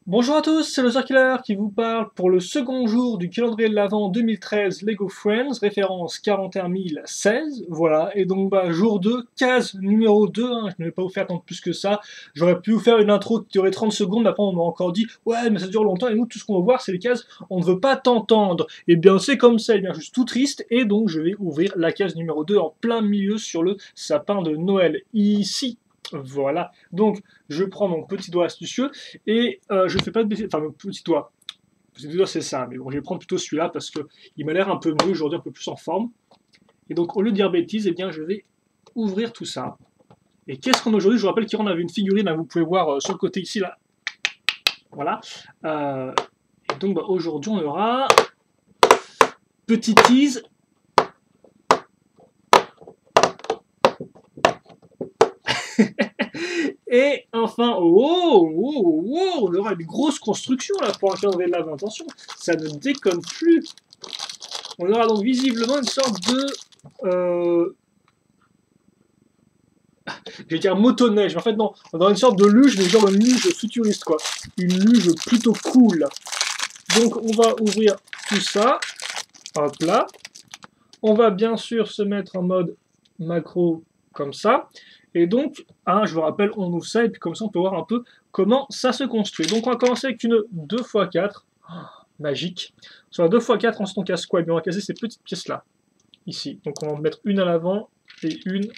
Bonjour à tous, c'est le Circular qui vous parle pour le second jour du calendrier de l'Avent 2013 Lego Friends, référence 41016, voilà, et donc jour 2, case numéro 2, hein, je ne vais pas vous faire attendre plus que ça, j'aurais pu vous faire une intro qui durait 30 secondes, après on m'a encore dit « Ouais, mais ça dure longtemps, et nous tout ce qu'on veut voir c'est les cases, on ne veut pas t'entendre ». Et bien c'est comme ça, et bien je suis tout triste, et donc je vais ouvrir la case numéro 2 en plein milieu sur le sapin de Noël, ici. Voilà, donc je prends mon petit doigt astucieux et je fais pas de bêtises, enfin mon petit doigt. Petit doigt c'est ça, mais bon, je vais prendre plutôt celui-là parce que il m'a l'air un peu mieux aujourd'hui, un peu plus en forme. Et donc au lieu de dire bêtises, eh bien je vais ouvrir tout ça. Et qu'est-ce qu'on a aujourd'hui? Je vous rappelle qu'hier on avait une figurine, hein, vous pouvez voir sur le côté ici là. Voilà. Et donc aujourd'hui on aura petit tease. Et enfin, on aura une grosse construction là pour un calendrier de l'Avent. Attention, ça ne déconne plus. On aura donc visiblement une sorte de, je vais dire motoneige, mais en fait non, on aura une sorte de luge, mais genre une luge futuriste quoi, une luge plutôt cool. Donc on va ouvrir tout ça, hop là. On va bien sûr se mettre en mode macro comme ça. Et donc, hein, je vous rappelle, on ouvre ça et puis comme ça on peut voir un peu comment ça se construit. Donc on va commencer avec une 2x4, magique. Sur la 2x4, ensuite on casse quoi? Et bien on va casser ces petites pièces là, ici. Donc on va en mettre une à l'avant et une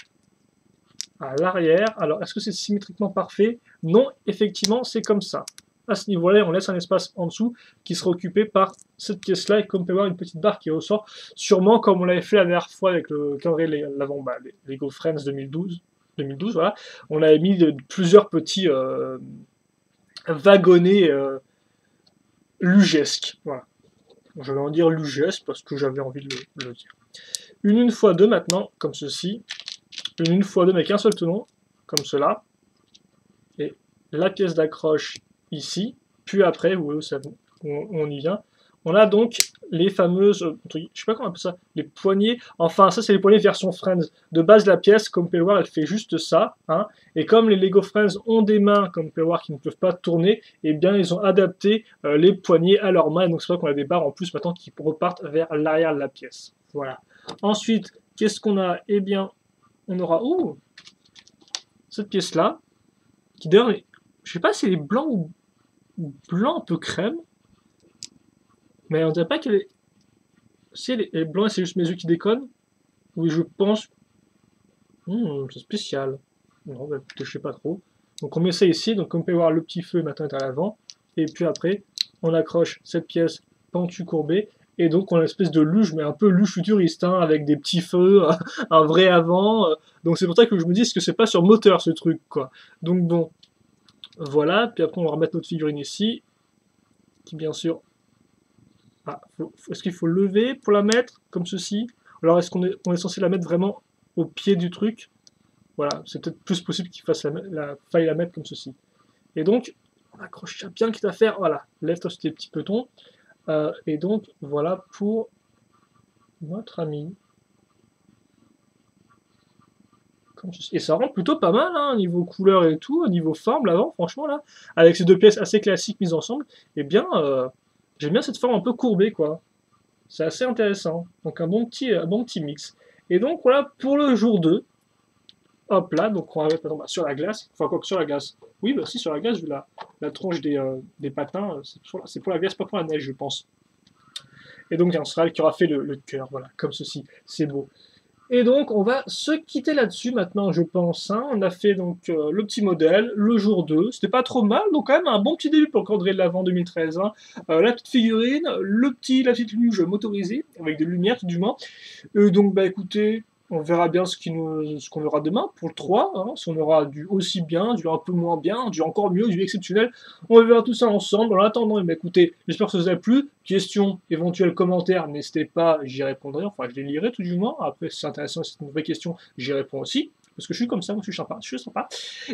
à l'arrière. Alors est-ce que c'est symétriquement parfait? Non, effectivement c'est comme ça. À ce niveau-là, on laisse un espace en dessous qui sera occupé par cette pièce-là, et comme on peut voir, une petite barre qui ressort, sûrement comme on l'avait fait la dernière fois avec le calendrier l'avant, les Lego Friends 2012, voilà, on avait mis plusieurs petits wagonnets lugesques, voilà. Je vais en dire lugesques parce que j'avais envie de le dire. Une fois deux maintenant, comme ceci, une fois deux mais avec un seul tenon, comme cela, et la pièce d'accroche ici, puis après, vous voyez, on y vient. On a donc les fameuses, je sais pas comment on appelle ça, les poignées, enfin ça c'est les poignées version Friends. De base la pièce, comme vous pouvez voir, elle fait juste ça, hein, et comme les Lego Friends ont des mains, comme vous pouvez voir, qui ne peuvent pas tourner, et bien ils ont adapté les poignées à leurs mains, donc c'est vrai qu'on a des barres en plus maintenant qui repartent vers l'arrière de la pièce. Voilà. Ensuite, qu'est-ce qu'on a? Eh bien, on aura, cette pièce-là, qui d'ailleurs, je sais pas si elle est blanc ou blanc un peu crème, mais on dirait pas qu'elle est... Si elle est blanc, c'est juste mes yeux qui déconnent. Oui, je pense... c'est spécial. Non, bah écoutez, je sais pas trop. Donc on met ça ici, donc comme vous pouvez voir, le petit feu maintenant est à l'avant. Et puis après, on accroche cette pièce pentue courbée. Et donc on a une espèce de luge, mais un peu luge futuriste, hein, avec des petits feux, un vrai avant. Donc c'est pour ça que je me dis que c'est pas sur moteur ce truc, quoi. Donc bon, voilà. Puis après on va remettre notre figurine ici, qui bien sûr... Ah, est-ce qu'il faut lever pour la mettre, comme ceci? Alors est-ce qu'on est censé la mettre vraiment au pied du truc? Voilà, c'est peut-être plus possible qu'il faille la mettre comme ceci. Et donc, on accroche ça bien, quitte à faire, voilà, lève-toi sur tes petits petons. Et donc, voilà pour notre ami. Et ça rend plutôt pas mal, hein, niveau couleur et tout, niveau forme, l'avant, franchement, là, avec ces deux pièces assez classiques mises ensemble, eh bien, j'aime bien cette forme un peu courbée, quoi. C'est assez intéressant. Donc un bon petit mix. Et donc voilà pour le jour 2. Hop là, donc on va mettre sur la glace. Enfin quoi que sur la glace. Oui, bah si sur la glace, vu la tronche des patins, c'est pour la glace, pas pour la neige, je pense. Et donc il y a un Sral qui aura fait le cœur, voilà, comme ceci. C'est beau. Et donc, on va se quitter là-dessus maintenant, je pense. Hein. On a fait donc le petit modèle, le jour 2. C'était pas trop mal, donc quand même un bon petit début pour le calendrier de l'Avent 2013. Hein. La petite figurine, la petite luge motorisée, avec des lumières tout du moins. Donc, bah écoutez, on verra bien ce qu'on aura demain pour le 3. Hein. Si on aura du aussi bien, du un peu moins bien, du encore mieux, du exceptionnel. On verra tout ça ensemble. En attendant, bah, écoutez, j'espère que ça vous a plu. Questions, éventuels commentaires, n'hésitez pas, j'y répondrai. Enfin, je les lirai tout du moins. Après, si c'est intéressant, si c'est une vraie question, j'y réponds aussi. Parce que je suis comme ça, moi je suis sympa. Je suis sympa.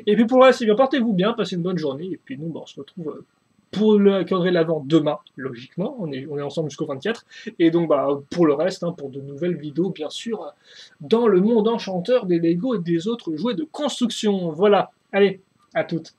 Et puis pour le reste, eh bien, portez-vous bien, passez une bonne journée. Et puis nous, bah, on se retrouve pour le calendrier de l'Avent demain, logiquement. On est ensemble jusqu'au 24. Et donc, bah, pour le reste, hein, pour de nouvelles vidéos, bien sûr, dans le monde enchanteur des Lego et des autres jouets de construction. Voilà. Allez, à toutes.